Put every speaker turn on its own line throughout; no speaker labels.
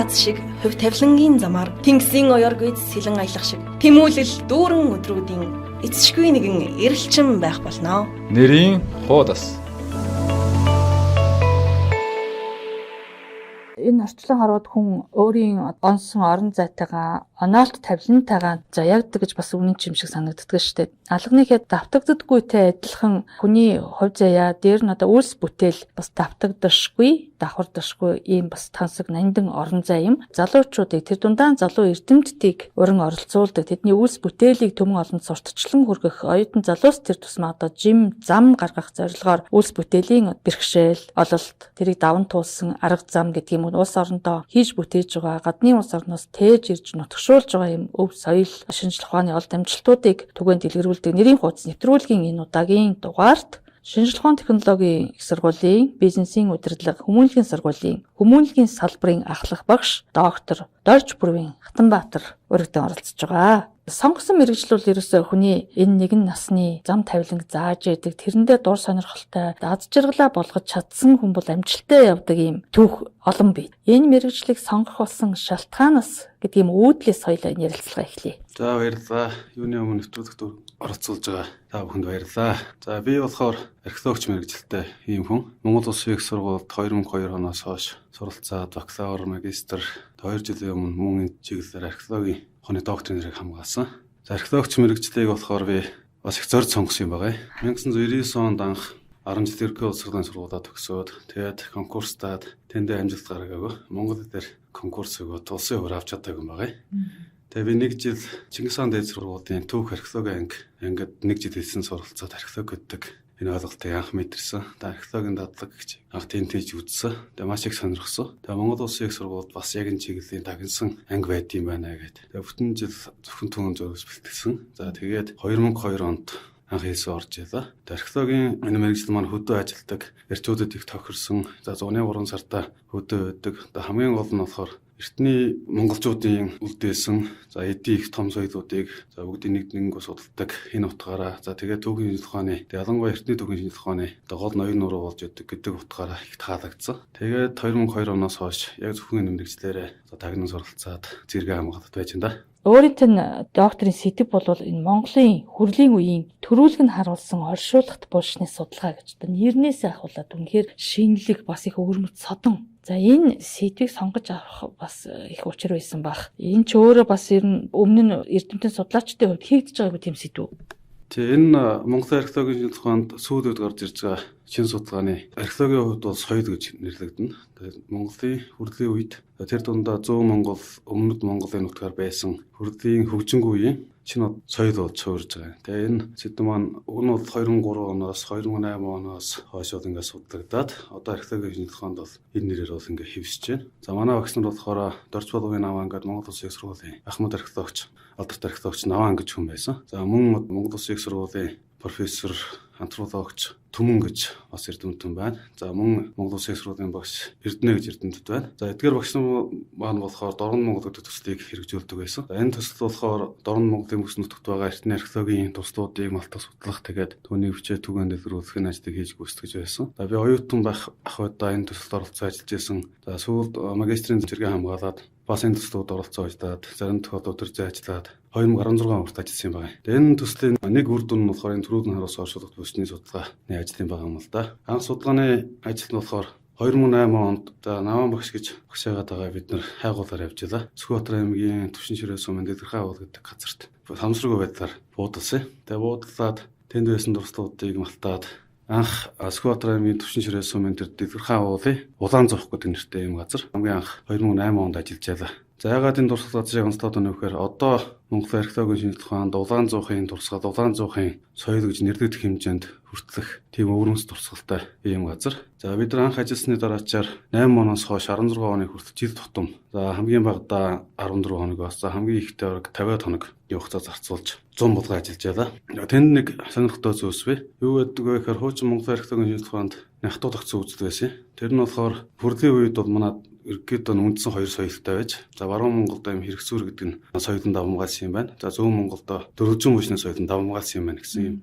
аз шиг хөв тавилангийн замаар тэнгисийн оёр гүйц сэлэн аялах шиг тэмүүлэл дүүрэн өдрүүдийн эцшгүй нэгэн эрэлчин байх болно.
Нэрийн хуудас.
Энэ орчлон харууд хүн өөрийн онсон орон зайтайгаа оноолт тавилантайгаа заяагдаг гэж бас үнэн ч юм шиг санагддаг шүү дээ. Алганыхээ давтагддаггүйтэй адилхан хүний хувь заяа дээр нь үйлс бүтээл бас давтагдашгүй, давхардашгүй ийм бас тансаг нандин орон зай юм. Залуучуудыг тэр дундаа залуу эрдэмтдийг уран оролцуулдаг. Тэдний үйлс бүтээлийг төмөн олонд сурталчлан хүргэх оюутан залуус тэр тусмаа жим зам гаргах зорилгоор үйлс бүтээлийн бэрхшээл, ололт, тэрийг даван туулсан арга зам гэдэг юм улс орондоо хийж бүтээж байгаа, гадны улс орноос тээж ирж нутгшуулж байгаа юм өв соёл, шинжлэх ухааны олд амжилтуудыг түгээн дэлгэрүүлдэг нэрийн хуудас нэвтрүүлгийн энэ удаагийн дугаарт шинжлэх ухааны технологийн их сургуулийн бизнесийн удирдлага хүмүүнлэгийн сургуулийн хүмүүнлэгийн салбарын ахлах багш доктор Дорж Бүрвийн Хатанбаатар өргөдөн оролцож байгаа. Сонгосон мэргэжил бол ерөөсөө хүний энэ нэгэн насны зам тавиланг зааж яадаг, тэрэндээ дур сонирхолтой, аз жаргалаа болгож чадсан хүн бол амжилттай явдаг юм түүх олон бий. Энэ мэргэжлийг сонгох болсон шалтгаанаас гэдэг юм өөдлөөс соёлоо ярилцлага эхлэе.
За баярлалаа. Юуны өмнө нэвтрүүлэгт оролцуулж байгаа та бүхэнд баярлалаа. За би болохоор археологч мэргэжилтэй ийм хүн. Монгол Улсын их сургуульд 2002 оноос хойш суралцаад бакалавр, магистр 2 жилийн өмнө мөн энэ чиглэлээр археологийн ухааны докторийн нэрийг хамгаалсан. За археологч мэргэжлийг болохоор би бас их зорж сонгосон юм байгаа. 1999 онд анх 10 жил ерөнхий улс хурлын сургуулаа төгсөөд тэгээд конкурстаад тэндээ амжилт гаргаагүй. Монгол дээр конкурс өгөөд улсын хөр авч чадаагүй юм байгаа. Тэгээ би 1 жил Чингис хаан дээд сургуулийн түүх археологийн ангид 1 жил хэлсэн суралцаад археолог гэдэг энэ ойлголтыг анх мэдэрсэн. Тэгээ археологийн дадлаг гэж анх тэнтэж үзсэн. Тэгээ маш их сонирхсон. Тэгээ Монгол Улсын их сургуульд бас яг энэ чиглэлийн тагнасан анги байд юм байна гэдэг. Тэгээ бүтэн жил зөвхөн түүхэн зургаас бэлтгэсэн. За тэгээд 2002 онд анх хэлсэн орж ялаа. Археологийн энэ мэргэжил маань хөдөө ажилдаг эрчүүдэд их тохирсон. За 103 сартаа хөдөө өгдөг. Хамгийн гол нь болохоор эртний монголчуудын үлдээсэн за эдийн их том соёлуудыг за бүгдийг нэг судалдаг энэ утгаараа за тэгээд түүхийн шинжилгээ ухааны ялангуяа эртний түүхийн шинжилгээ ухааны гол ноён нуруу болж идэг гэдэг утгаараа их таалагдсан. Тэгээд 2002 оноос хойш яг зөвхөн энэ мэргэжлээрээ за тагнан суралцаад зэрэг хамгаалалт байж энэ да.
Өөрийнх нь докторийн сэдэв бол энэ Монголын хүрлийн үеийн төрүүлэг нь харуулсан оршуулгат булшны судалгаа гэж нэрнээсээ ахуулаад үнэхээр шинэлэг бас их өвөрмөц содон. За энэ сэдвийг сонгож авах бас их учир байсан баг. Энэ ч өөрөө бас ер нь өмнө нь эрдэмтэн судлаачдын хувьд хийгдэж байгаагүй тийм сэдв.
Тэгээ энэ Монголын археологийн шинжилгээ ухаанд сүүлд гарч ирж байгаа шинэ судалгааны археологийн хувьд бол соёл гэж нэрлэгдэнэ. Тэгээд Монголын хүрлийн үед тэр дундаа 100 Монгол өмнөд Монголын нутгаар байсан хүрлийн хөгжингүй үеийн шинэ соёл болж суурж байгаа. Тэгээ энэ сэдв маань уг нь бол 2003 оноос 2008 оноос хойш ингээд судлагдаад одоо археологийн шинжилгээ ухаанд бол энэ нэрээр бол ингээд хэвсэж байна. За манай багш нар болохоор Дорж Бүрвийн Наваа ингээд Монгол Улсын их сургуулийн Ахмад археологч, алдарт археологч Наваа гэж хүн байсан. За мөн Монгол Улсын их сургуулийн профессор, антропологч Түмэн гэж бас эрдэмтэн байна. За мөн Монгол Улсын их сургуулийн багш Эрдэнэ гэж эрдэмтэд байна. За эдгээр багш нар маань болохоор Дорн Монгол гэдэг төслийг хэрэгжүүлдэг байсан. За энэ төсөл болохоор Дорн Монголын бүс нутагт байгаа эртний археологийн туслуудыг малтах судлах тэгээд түүнийг хүчээ түгээн дэлгэрүүлэх энэ ажлыг хийж гүйцэтгэж байсан. За би оюутан байх ах удаа энэ төсөлд оролцож ажиллаж байсан. За сүүлд магистрийн зэрэг хамгаалаад бас энэ төслүүд оролцож ажиллаад зарим тохиолдолд өдөржин ажиллаад 2016 онд ажилласан юм байна. Тэгээ энэ төслийн нэг үр дүн нь болохоор энэ төрүүлэн харуулсан оршуулгат бүсний судалгааны ажил юм байгаа юм л да. Анх судалгааны ажил нь болохоор 2008 онд Наваа багш гэж багшаагаад байгаа бид нар хайгуулаар явж байлаа. Сүхбаатар аймгийн Түвшин Ширээ сумын Дэлгэрхай агуул гэдэг газарт хамсраггүй байдлаар буудалсан. Тэгээ буудлаад тэнд байсан дурслуудыг малтаад анх Сүхбаатар аймгийн Түвшин Ширээ сумын тэр Дэлгэрхай агуулын Улаан зуух гэдэг нэртэй юм газар хамгийн анх 2008 онд ажиллаж байлаа. За яагаад энэ дурсгал газрыг онцлоод байна вэ гэхээр одоо Монголын археологийн шинжилгээ ухаанд улаан зуухын дурсгал, улаан зуухын соёл гэж нэрлэгдэх хэмжээнд хүртэлх тийм өвөрмөц дурсгалтай ийм газар. За бид нар анх ажилласны дараачаар 8 оноос хойш 16 оны хүртэл жил тутам за хамгийн багадаа 14 хоногоос за хамгийн ихтэй орог 50 хоног явахцаа зарцуулж 100 булган ажиллаж байлаа. Тэнд нэг сонирхолтой зүйлс бий. Юу гэдэг вэ гэхээр хуучин Монголын археологийн шинжилгээ ухаанд нягтууд огцон үздэг байсан. Тэр нь болохоор хүрлийн үед бол манай ерөнхийдөө үндсэн хоёр соёлтой байж за баруун Монголд аим хэрэгцүүр гэдэг нь соёлын давмгаалсан юм байна. За зүүн Монголд дөрвөлжин бүшний соёлын давмгаалсан юм байна гэсэн юм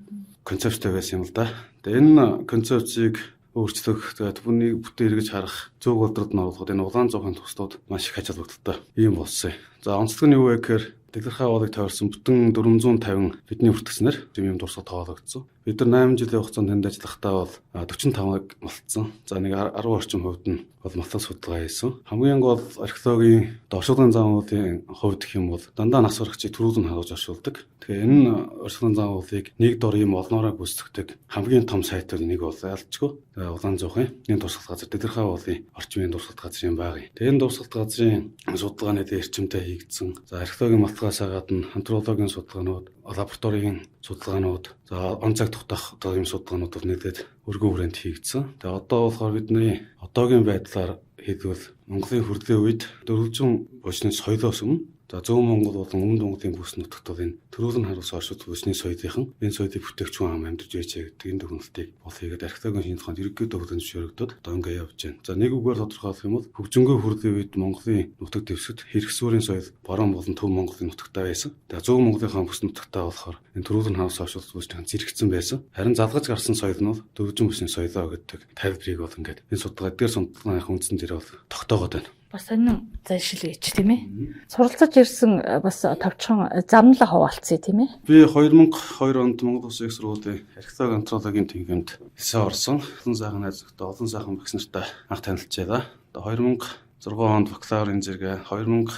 концепттэй байсан юм л да. Тэгээ энэ концепцийг өөрчлөх, тэгээд түүнийг бүтэн эргэж харах зөв болдрод нь оруулахад энэ улаан зуугийн туслууд маш их ачаалбагдaltaй ийм болсон. За онцлог нь юу вэ гэхээр дэлгэрхий аваалыг тойрсон бүтэн 450 бидний хүртгснээр юм дурсгал тоологдсон. Бид нар 8 жилийн хугацаанд тэнд ажиллахдаа бол 45-ыг малтсан. За нэг 10 орчим хувьд нь бол малтах судалгаа хийсэн. Хамгийн гол археологийн оршуулгын замуудын хувьд гэх юм бол дандаа нас барагчийг төрүүлэн харуулж оршуулдаг. Тэгэхээр энэ оршуулгын замуудыг нэг дор ийм олноороо гүйцэтгэдэг хамгийн том сайтууд нэг бол ялцгүй. Улаан зуухын энэ дурсгалт газар дэлгэрхий аваалын орчмын дурсгалт газар юм байгаа. Тэгээ энэ дурсгалт газрын судалгааны эрчимтэй хийгдсэн. За археологийн малтгаас гадна антропологийн судалгаанууд, лабораторийн судалгаанууд, за он цаг тогтоох ийм судалгаанууд бол нийлээд өргөн хүрээнд хийгдсэн. Тэгээ одоо болохоор бидний одоогийн байдлаар хэлбэл Монголын хүрлийн үед дөрвөлжин бочны соёлоос өмнө за Зөв Монгол болон Өмнөд Монголын бүс нутагт бол энэ төрүүлэн харуулсан оршууд бүсний соёлынхан энэ соёлыг бүтээгдэхүүн ам амьдарч байжээ гэдэг энэ дүгнэлтийг бол хийгээд археологийн шинж ухаанд ерөнхийдөө хөгжиж шөрөгдөд одоо ингээ явж байна. За нэг үгээр тодорхойлох юм бол хөгжингөө хүрлийн үед Монголын нутаг дэвсгэж хэрэгсүүрийн соёл баруун болон Төв Монголын нутагтаа байсан. Тэгээ Зөв Монголынхаа бүс нутагтаа болохоор энэ төрүүлэн харуулсан оршууд бүсний зэрэгцсэн байсан. Харин залгаж гарсан соёл нь бол дөрвөлжин бүсний соёлоо гэдэг тайлбарыг бол ингээд энэ судалгаа дээр судалгааны үндсэн дээр бол тогтоогоод байна.
Бас сонин зайшил гэж тийм ээ. Суралцаж ирсэн бас товчхон замнал хаваалцъя тийм ээ.
Би 2002 онд Монгол Улсын их сургуулийн археологи антропологийн тэнхимд хэлсэн орсон. Олон сайхан найзтай, олон сайхан багш нартай анх танилцлаа. 2006 онд бакалаврын зэрэг 2008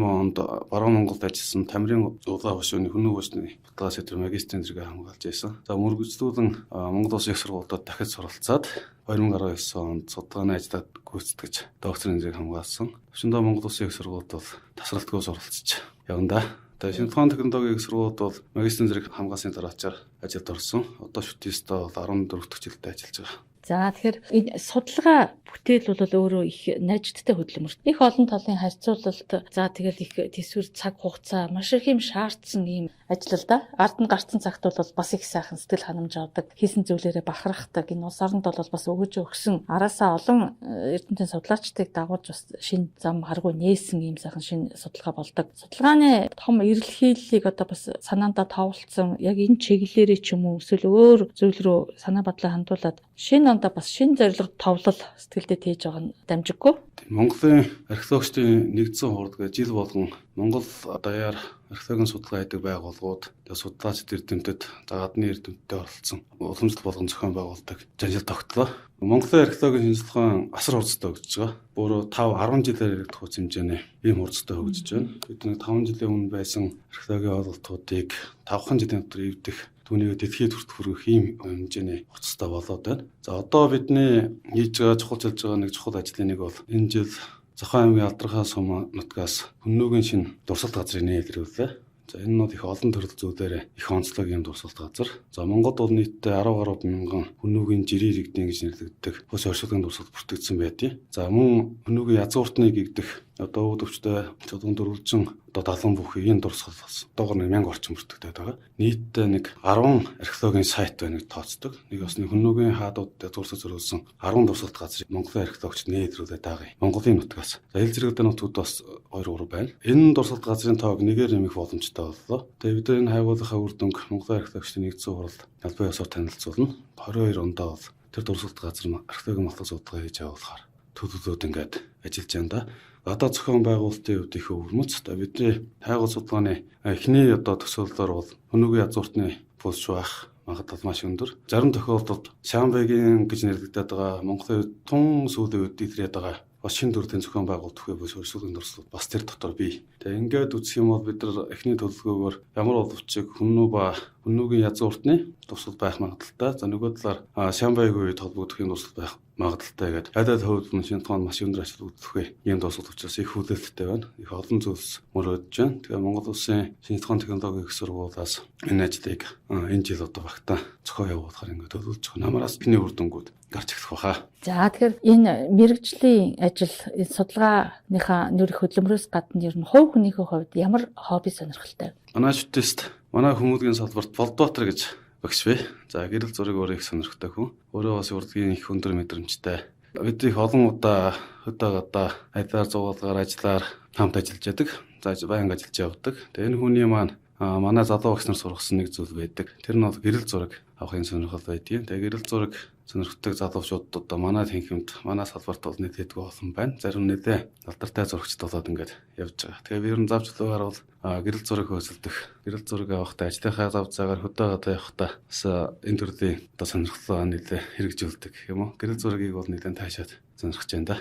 онд Баруун Монголд ажилласан Тамирын улаан хошууны хүннүү бочны баталгаа сэдвэр магистрийн зэрэг хамгаалж байсан. За мөргөжлүүлэн Монгол Улсын их сургуульд дахиж суралцаад 2019 онд судалгааны ажлаад гүйцэтгэж докторийн зэрэг хамгаалсан. Өчигдөр Монгол Улсын их сургуульд бол тасралтгүй суралцж явна да. Тэгээд шинэ ухааны технологийн их сургуульд бол магистрийн зэрэг хамгаалсны дараачаар ажилд орсон. Одоо шүтээстээ бол 14 дахь жилдээ ажиллаж байгаа.
За тэгэхээр энэ судалгаа бүтээл бол өөрөө их найждтай хөдөлмөр. Их олон талын харьцуулалт за тэгэл их төсвөр цаг хугацаа маш их юм шаардсан ийм ажил л да. Ард нь гарсан цагт бол бас их сайхан сэтгэл ханамж авдаг. Хийсэн зүйлээрээ бахархдаг. Энэ улс орнд бол бас өгөж өгсөн араасаа олон эрдэмтэн судлаачдыг дагуулж бас шинэ зам харгуй нээсэн ийм сайхан шинэ судалгаа болдог. Судалгааны том эрэлхийллийг одоо бас санаандаа товлцсон яг энэ чиглэлээрээ ч юм уу эсвэл өөр зүйл рүү санаа бодлоо хандуулад шинэ ондоо бас шинэ зорилго товлол сэтгэлдээ тээж байгаа нь дамжиггүй.
Монголын археологчдын нэгдсэн хурд гэж жил болгон Монгол даяар археологийн судалгаа хийдэг байгууллагууд судлаачид эрдэмтэд гадны эрдэмтдээ оролцсон уламжлал болгон зохион байгуулдаг жанжил тогтлоо. Монголын археологийн шинжилгээ ухаан асар хурцтай хөгжиж байгаа. Өөрөөр 5-10 жилээр яригдах хүч хэмжээний ийм хурцтай хөгжиж байна. Бид нэг 5 жилийн өмнө байсан археологийн ойлголтуудыг 5 жилийн дотор эвдэх түүнийг дэлхийд хүргэх ийм хэмжээний хуцтай болоод байна. За одоо бидний хийж байгаа чухалчилж байгаа нэг чухал ажлын нэг бол энэ жил Зохион аймгийн Алдрахаа сум нутгаас Хүннүүгийн шинэ дурсгалт газрыг нээлтгүүлээ. За энэ нь бол их олон төрөл зүйлээр их онцлог юм дурсгалт газар. За Монголд бол нийтдээ 10 гаруй мянган Хүннүүгийн жирийн иргэдийн гэж нэрлэгддэг хос оршуулгын дурсгалт бүртгэгдсэн байдгийг. За мөн Хүннүүгийн язгууртны гэгдэх одоо өвд өвчтэй чулуун дөрвөлжин одоо 70 бүхий энэ дурсгал болсон. Одоогор 1000 орчим бүртгэгдээд байгаа. Нийтдээ нэг 10 археологийн сайт байна гэж тооцдог. Нэг бас нэг Хүннүүгийн хаадуудад зурсаг зориулсан 10 дурсгалт газрыг Монголын археологчид нээлтгүүлээд байгаа. Монголын нутгаас. За хил зэрэгтэй нутгууд бас 2-3 байна. Энэ дурсгалт газрын тоог нэгээр нэмэх боломжтой боллоо. Тэгээ бид энэ хайгуулахаа үр дүнг Монголын археологчдын нэгдсэн хурал албан ёсоор танилцуулна. 22 ондоо бол тэр дурсгалт газар археологийн малтаг судалгаа хийж явуулахаар төлөвлөлөөд ингээд ажиллаж байна да. Одоо зохион байгуулалтын хувьд их өвөрмөц. Бидний хайгуул судалгааны эхний одоо төсөөллөөр бол Хүннүүгийн язгууртны булш байх магадлал маш өндөр. Зарим тохиолдолд Шамбайгийн гэж нэрлэгдээд байгаа Монголын тун сүүлийн үед илрээд байгаа бас шинэ төрлийн зохион байгуулалт төхөө бүс өрсөлдөөн дурслууд бас тэр дотор бий. Тэгээ ингээд үзэх юм бол бид нар эхний төлөвлөгөөгөөр ямар боловчиг Хүннүү ба Хүннүүгийн язгууртны дурсгал байх магадaltaй. За нөгөө талаар Шамбайгийн үед холбогдох юм дурсгал байх магадaltaй гэдэг. Адил хөвлөн шинэ тоон маш өндөр ажил үзүүлэх юм дурсгал учраас их хүлээлттэй байна. Их олон зүйлс мөрөөдж байна. Тэгээ Монгол Улсын шинэ тоон технологийн их сургуулиас энэ ажлыг энэ жил одоо багтаа зохион явуулахаар ингээд төлөвлөж байгаа. Намараас эхний үр дүнгууд гарч ирэх баха.
За тэгэхээр энэ мэрэгжлийн ажил энэ судалгааныхаа нэр хөдөлмөрөөс гадна ер нь хувь хүнийхээ хувьд ямар хобби сонирхолтой вэ?
Манай шүтэст манай хүмүүдгийн салбарт Болдбаатар гэж багш бай. За гэрэл зураг өөрөө их сонирхтой хүн. Өөрөө бас урдгийн их өндөр мэдрэмжтэй. Бид их олон удаа хөдөөгдөө айдаар зугаалгаар ажиллаар хамт ажиллаж яадаг. За байнга ажиллаж явдаг. Тэгээ энэ хүний маань манай залуу багш нар сургасан нэг зүйл байдаг. Тэр нь бол гэрэл зураг авахын сонирхол байдгийн. Тэгээ гэрэл зураг сонирхдаг залуучууд одоо манай тэнхимд манай салбарт бол нийтэдгүй болсон байна. Зарим нэлээ алдартай зурагчд болоод ингээд явж байгаа. Тэгээ ер нь зав чөлөөгээр бол гэрэл зураг хөөсөлдөх, гэрэл зураг авахтаа ажлынхаа зав заагаар хөдөө гадаа явахдаа бас энэ төрлийн одоо сонирхлоо нэлээ хэрэгжүүлдэг юм уу? Гэрэл зургийг бол нэлээд таашаад сонирхож байна да.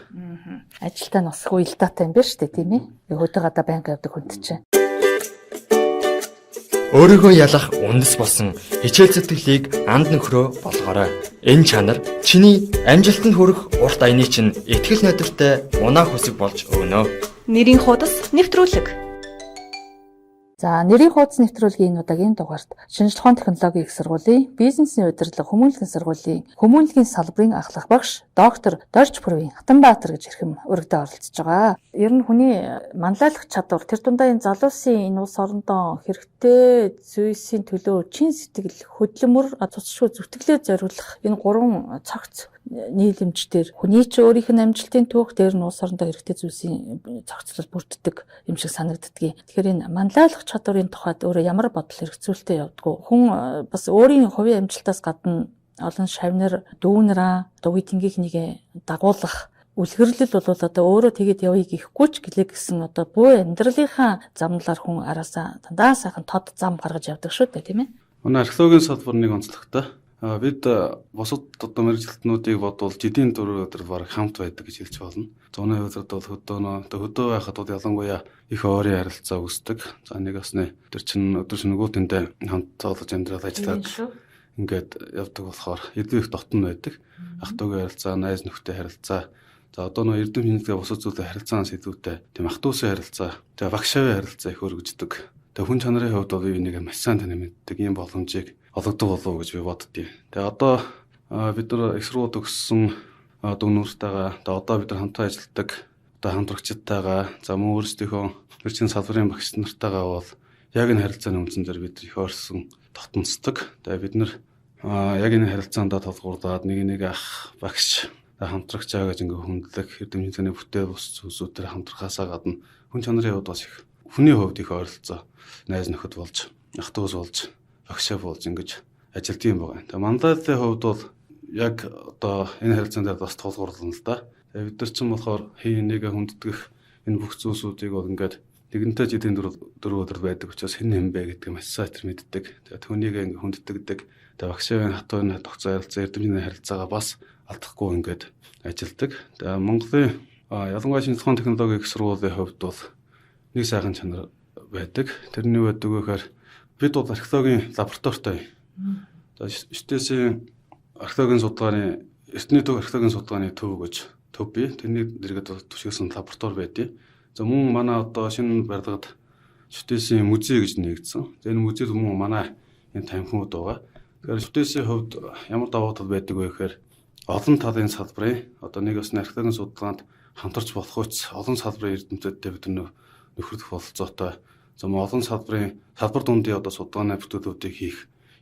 Ажилдаа носгүй илдаатай юм байна шүү дээ, тийм ээ. Хөдөө гадаа байнга явдаг хүнд чинь.
Өөрийгөө ялах үндэс болсон хичээл сэтгэлийг анд нөхрөө болгоорой. Энэ чанар чиний амжилтанд хүрэх урт аяны чинь итгэл найдвартай унаа хүсэг болж өгнө.
Нэрийн хуудас нэвтрүүлэг.
За, нэрийн хуудас нэвтрүүлгийн энэ удаагийн дугаарт шинжлэх ухааны технологийн их сургуулийн бизнесийн удирдлага хүмүүнлэгийн сургуулийн хүмүүнлэгийн салбарын ахлах багш доктор Дорж Пүрвийн Хатанбаатар гэж хэрхэм өргөдөө оролцож байгаа. Ер нь хүний манлайлах чадвар тэр дундаа энэ залуусын энэ улс орондоо хэрэгтэй зүйлсийн төлөө чин сэтгэл хөдөлмөр цуцшгүй зүтгэлээ зориулах энэ гурван цогц нийлэмжтэр хүний ч өөрийнх нь амжилтын түүх дээр нь улс орондоо хэрэгтэй зүйлсийн цогцлол бүрддэг юм шиг санагддгийг. Тэгэхээр энэ манлайлах чадварын тухайд өөрөө ямар бодол хэрэгцүүлэлтэд явдггүй. Хүн бас өөрийн хувийн амжилтаас гадна олон шавнар дүүнраа дугуй тэнгийнхнийг дагуулах үлгэрлэл бол одоо өөрөө тэгээд явъя гэхгүй ч гэлээ гэсэн одоо буу амьдралынхаа замналаар хүн араасаа дандаа сайхан тод зам гаргаж явдаг шүү дээ, тийм ээ.
Манай археологийн салбар нэг онцлогтой. Бид бусад одоо мэргэжилтнүүдийг бодвол жидийн 4 өдөр баг хамт байдаг гэж хэлж болно. Зуны өдрөд бол хөдөө байхад бол ялангуяа их ойрын харилцаа үүсдэг. За нэг басны тэр чин өдөр шөнөгөөтэндээ хамт цоолж амьдрал ажиллаад ингээд явдаг болохоор илүү их дотн байдаг. Ах トゥ угийн харилцаа, найз нөхдөд харилцаа. За одоо нөө эрдэм шинжилгээ бусад зүйлээ харилцаан сэдвүүтэй тийм ах トゥ усын харилцаа, тэгээ багш авийн харилцаа их өргөждөг. Тэгээ хүн чанарын хувьд бол энийг маш сайн тань мэддэг ийм боломжийг олгодог болов уу гэж би боддгийг. Тэгээ одоо бид нар их сургууль төгссөн дүнүүртэйгээ одоо бид нар хамтаа ажилладаг одоо хамтрагчдтайгаа за мөн өөрсдийнхөө төрчин салбарын багш нартайгаа бол яг энэ харилцааны үндсэн дээр бид их орсон тогтносдог. Тэгээ бид нар яг энэ харилцаанд толгуурлаад нэг ах багш хамтрагч аа гэж ингээ хүндлэх эрдэмтний бүтээл бус зүйлсүүдээр хамтрахаасаа гадна хүн чанарын хувьд бас их хүний хувьд их ойролцоо найз нөхөд болж ах トゥ ус болж багшаа болж ингэж ажилтдаг юм байна. Тэгээ манлайлалын хувьд бол яг одоо энэ харилцаан дээр бас тулгуурлана л да. Тэгээ бид нар ч юм болохоор хин нэгэ хүндэтгэх энэ бүх зүйлсүүдийг бол ингээд нэгэнтээ жидийн 4 өдөр байдаг учраас хэн нэм бэ гэдгийг маш сайн тэр мэддэг. Тэгээ түүнийг ингээд хүндэтгдэг. Тэгээ багшийн хатууны тогтцоо харилцаа эрдэмтний харилцаагаа бас алдахгүй ингээд ажилтдаг. Тэгээ Монголын ялангуяа шинжлэх ухааны технологийн их сургуулийн хувьд бол нэг сайхан чанар байдаг. Тэрний байдаг гэхээр бид бол археологийн лабораторитой. За ертөнцийн археологийн судалгааны эртний төв археологийн судалгааны төв гэж төв бий. Тэрний дэргэд түшигсэн лаборатори байдیں۔ За мөн манай одоо шинэ барилгад ертөнцийн музей гэж нэгдсэн. Энэ музейд мөн манай энэ танхимууд байгаа. Тэгэхээр ертөнцийн хувьд ямар давуу тал байдаг вэ гэхээр олон талын салбарын одоо нэг бас археологийн судалгаанд хамтарч болох үс олон салбарын эрдэмтдтэй бид нөхөрлөх бололцоотой. За олон салбарын салбар дундын одоо судалгааны бүтээлүүдийг хийх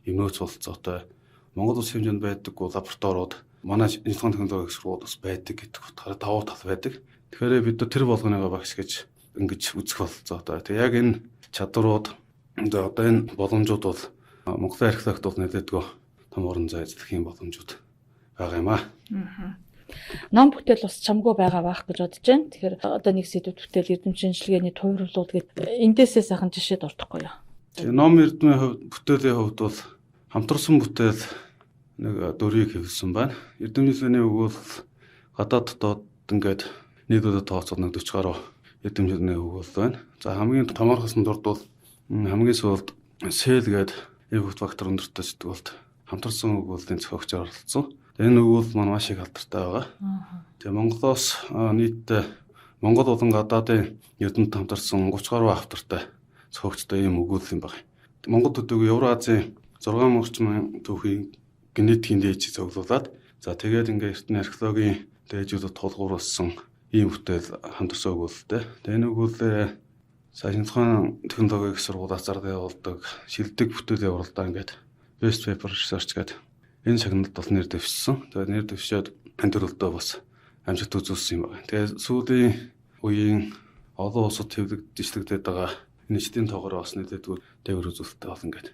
юм нөөц бололцоотой. Монгол улс хэмжээнд байдаг лабораториуд манай шинжлэх ухааны технологийн сургууль бас байдаг гэдэг утгаараа давуу тал байдаг. Тэгэхээр бид тэр болгоныгоо багш гэж ингэж үзэх бололцоотой. Тэг яг энэ чадварууд одоо энэ боломжууд бол Монголын археологт бол нэлээдгүй том орон зай ажиллах юм боломжууд байгаа юм аа.
Ном бүтээл бас чамгүй байгаа байх гэж бодож байна. Тэгэхээр одоо нэг сэдвүүд бүтээл эрдэм шинжилгээний төвөрлөлүүд гэдэг эндээсээ сайхан жишээд ордохгүй юу?
Ном эрдмийн хувьд бүтээлийн хувьд бол хамтарсан бүтээл нэг 4-ийг хэвлэсэн байна. Эрдэм шинжилгээний өгвөл гадаад дотоод ингээд нийлүүлээд тооцоод нэг 40 гаруй эрдэм шинжилгээний өгвөл байна. За хамгийн томоорхосон дурд бол хамгийн сүүлд сэл гээд эвгт фактор өндөртэй сэтгүүлд хамтарсан өгвөлийн зохиогчоор оролцсон. Энэ өгвөл маань маш их алдартай байгаа. Тэгээ Монголоос нийтдээ Монгол болон гадаадын эрдэмтэд хамтарсан 30 гаруй автортай зохиогчтой ийм өгвөл юм байна. Монгол төдийгүй Евразийн 6 орчмын түүхийн генетикийн дээжийг цуглуулад за тэгээд ингээ эртний археологийн дээжүүдэд тулгуурласан ийм бүтээл хамтарсан өгвөлтэй. Тэгээ энэ өгвөлээ шинжлэх ухааны технологийн сургуулиас зардал явуулдаг шилдэг бүтээлийн уралдаан ингээд best paper research гэдэг энэ шагналд бол нэр дэвшсэн. Тэгээд нэр дэвшээд энэ төрөлдөө бас амжилт үзүүлсэн юм байна. Тэгээд сүүлийн үеийн олон улсад хэвлэгдэж байгаа энэ эцдийн тоогоор бас нэлээдгүй дэвэр үзүүлэлттэй бол ингээд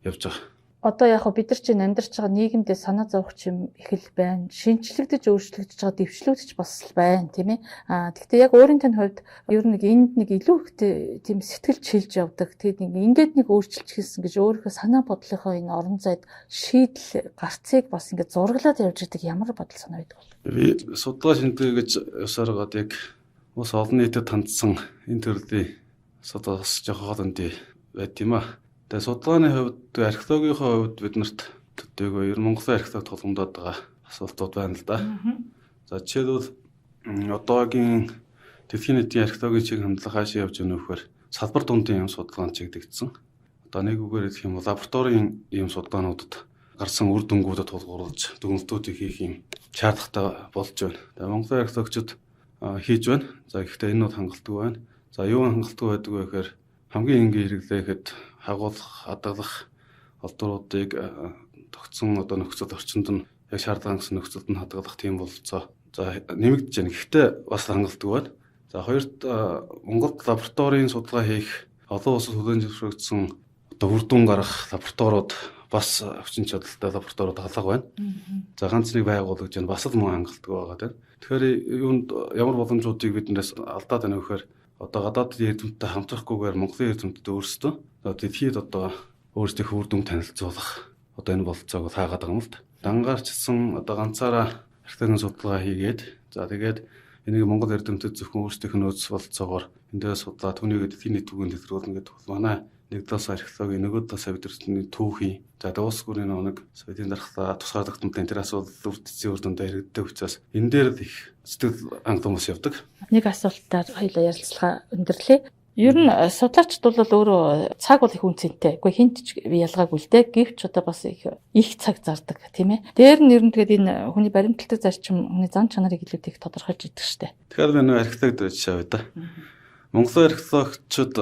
явж байгаа.
Одоо яг бид нар чинь амьдарч байгаа нийгэмдээ санаа зовх юм их л байна. Шинчлэгдэж өөрчлөгдөж байгаа дэвшлүүдч бас л байна, тийм ээ. Гэхдээ яг өөрийн тань хувьд ер нь энд нэг илүү ихтэй тийм сэтгэл чилж явдаг. Тэгээд ингээд нэг өөрчлөлт хийсэн гэж өөрийнхөө санаа бодлохоо энэ орон зайд шийдэл гарцыг бас ингээд зурглаад явж байгаа ямар бодол санаа байдаг вэ?
Би судалгаа шинжилгээ гэж явсараад яг ус олон нийтэд тандсан энэ төрлийн судалгаа бас жоохон хоолойд байт юм аа. Тэгээ судалгааны хувьд археологийнхоо хувьд биднэрт төдийгүй ер нь Монголын археологи тулгамдаад байгаа асуултууд байна л да. За жишээлбэл одоогийн дэлхийн нийтийн археологийн чиг хандлага хаашаа явж байгаа нөхөр салбар дундын юм судалгаанд чигдэгдсэн. Одоо нэг үгээр хэлэх юм бол лабораторийн юм судалгаануудад гарсан үр дүнгуудад тулгуурлаж дүгнэлтүүдийг хийх юм шаардлагатай болж байна. Тэгээ Монголын археологчид хийж байна. За гэхдээ энэ нь хангалттай байна. За юу хангалттай байдаг вэ гэхээр хамгийн энгийн хэрэглээхэд хагуулах, хадгалах олдруудыг тогтсон одоо нөхцөл орчинд нь яг шаардлагатай нөхцөлд нь хадгалах тийм бололцоо. За нэмэгдэж байна. Гэхдээ бас хангалттай байна. За хоёрт Монголд лабораторийн судалгаа хийх олон улсад хүлээн зөвшөөрөгдсөн одоо үр дүн гаргах лабораториуд бас өвчин чадалтай лабораториуд алга байна. За ганц нэг байгуулагдж байна. Бас л мөн хангалттай байгаа тийм. Тэгэхээр юунд ямар боломжуудыг биднээс алдаад байна вэ гэхээр одоо гадаадын эрдэмтдтэй хамтрахгүйгээр Монголын эрдэмтдтэй өөрсдөө дэлхийд одоо өөрсдийнхөө үр дүн танилцуулах одоо энэ бололцоог хаагаад байгаа юм л да. Дангаарчсан одоо ганцаараа археологийн судалгаа хийгээд за тэгээд энийг Монгол эрдэмтэд зөвхөн өөрсдийнх нь нөөц бололцоогоор эндээ судлаа түүнийг дэлхийн нийт түгээн дэлгэрүүлнэ гэдэг бол манай нэг талаас археологийн нөгөө талаас бидэрчний түүхийн за дуус гүрийн нэг соёлын дархлаа тусгаарлагдмал энэ төр асуудал үрдцийн үр дүндээ хэрэгддэг учраас энэ дээр их сэтгэл хангалуун бас явдаг.
Нэг асуултаар хоёулаа ярилцлага өндөрлөө. Ер нь судлаачд бол өөрөө цаг бол их үнцэнтэй. Гэхдээ хинт ч ялгаагүй л дээ. Гэвч одоо бас их цаг зардаг тийм ээ. Дээр нь ер нь тэгээд энэ хүний баримталтай зарчим хүний зан чанарыг илүү их тодорхойлж идэг штэ.
Тэгэхээр би нэг археологид жишээ авъя да. Монголын археологчид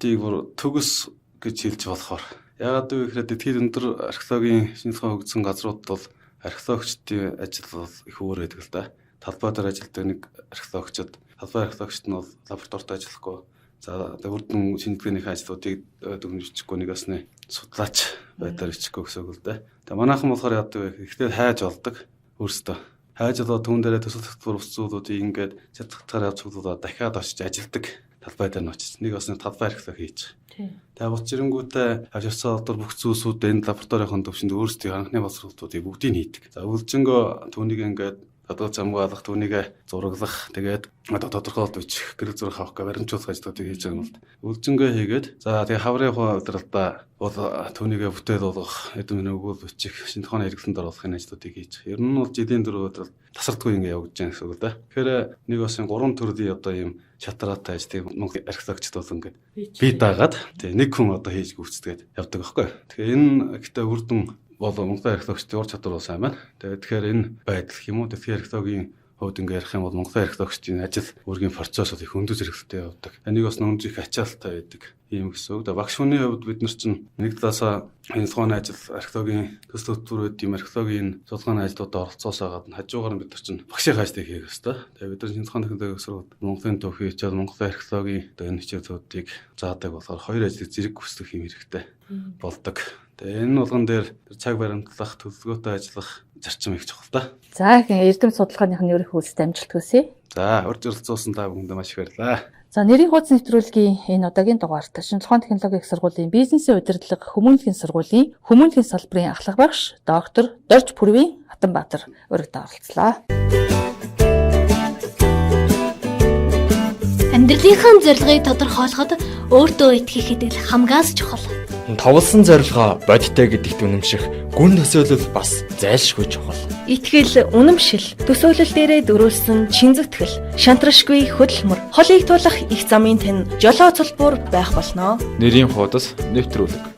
тийг бүр төгс гэж хэлж болохоор яагаад вэ гэхээр дэлхийд өндөр археологийн шинжилгээ хөгжсөн газрууд бол археологчдын ажил бол их өөр байдаг л да. Талбай дээр ажилладаг нэг археологчид талбай археологчд нь бол лабораторид ажиллахгүй. За үр дүн шинжилгээний ажлуудыг дүгнжихгүй нэг басны судлаач байдлаар ичихгүй гэсэн үг л да. Тэгээ манайхан болохоор яадаг вэ? Ихтэй хайж болдог өөрсдөө. Хайж болоод түүн дээрээ төсөл хөтөлбөр ус зүйлүүдийг ингээд цэцгтгаар явж цуглуулаад дахиад очиж ажилладаг. Талбай дээр нь очиж нэг басны талбай археолог хийж. Тэгээ учирэнгүүтээ авчирсан одоо бүх зүйлсүүд энэ лабораторийн төвшөнд өөрсдийн анхны боловсролтуудыг бүгдийг нь хийдэг. За өвлжөнгөө түүнийг ингээд одоо замгаалах түүнийг зураглах тэгээд одоо тодорхойлолт бичих гэрэл зураг авах гэх баримтжуулах ажлуудыг хийж байгаа юм л да. Өлжөнгөө хийгээд за тэгээд хаврын хувьдралдаа бол түүнийг бүтээл болгох эдгээр өгөөл бичих шинжлэх ухааны хэрэглэнд оруулахын ажлуудыг хийж. Ер нь бол жилийн 4 өдрөл тасардгүй ингэ явагдаж байгаа гэсэн үг да. Тэгэхээр нэг бас 3 төрлийн одоо ийм шатраатай ажлыг Монгол археологчд бол ингээд бий даагаад тэгээд нэг хүн одоо хийж гүйцэтгээд явдаг байхгүй. Тэгэхээр энэ ихтэй үр дүн бол Монголын археологчдын ур чадвар бол сайн байна. Тэгэхээр энэ байдал юм уу дэлхийн археологийн хувьд ингээ ярих юм бол Монголын археологчдын ажил үргийн процессыг их өндөр зэрэгтэй явдаг. Энийг бас нөмж их ачаалттай байдаг юм гэсэн үг. Багш хүний хувьд бид нар чинь нэг талаасаа энэ судалгааны ажил археологийн төсөл хөтөлбөрүүд юм археологийн судалгааны ажлуудад оролцоосаагаад хажуугаар нь бид нар чинь багшийн хаажтай хийх ёстой. Тэгээ бид нар шинжлэх ухааны технологийн сургууль Монголын төвхий хичээл Монголын археологийн энэ хичээлүүдийг заадаг болохоор хоёр ажлыг зэрэг хүслэх юм хэрэгтэй болдог. Тэгээ энэ болгон дээр цаг баримтлах, төлөвлөгөөтэй ажиллах зарчим их чухал та.
За эрдэм судалгааных нь ерөнхий үйлсэд амжилт хүсье.
За урьд оролцуулсан та бүхэнд маш их баярлалаа.
За нэрийн хуудас нэвтрүүлгийн энэ удаагийн дугаарт шинжлэх ухааны технологийн их сургуулийн бизнесийн удирдлага хүмүүнлэгийн сургуулийн хүмүүнлэгийн салбарын ахлах багш доктор Дорж Пүрвийн Атанбаатар өргөдөө оролцлоо.
Амьдралынхаа зорилгыг тодорхойлоход өөртөө итгэхэд л хамгаас чухал.
Тавлсан зорилгоо бодтой гэдэгт үнэмших гүн төсөөлөл бас зайлшгүй чухал.
Итгэл, үнэмшил, төсөөлөл дээрээ дөрүүлсэн чин зүтгэл, шантрашгүй хөдөлмөр, холыг туулах их замын тань жолоо цулбуур байх болно.
Нэрийн хуудас нэвтрүүлэг.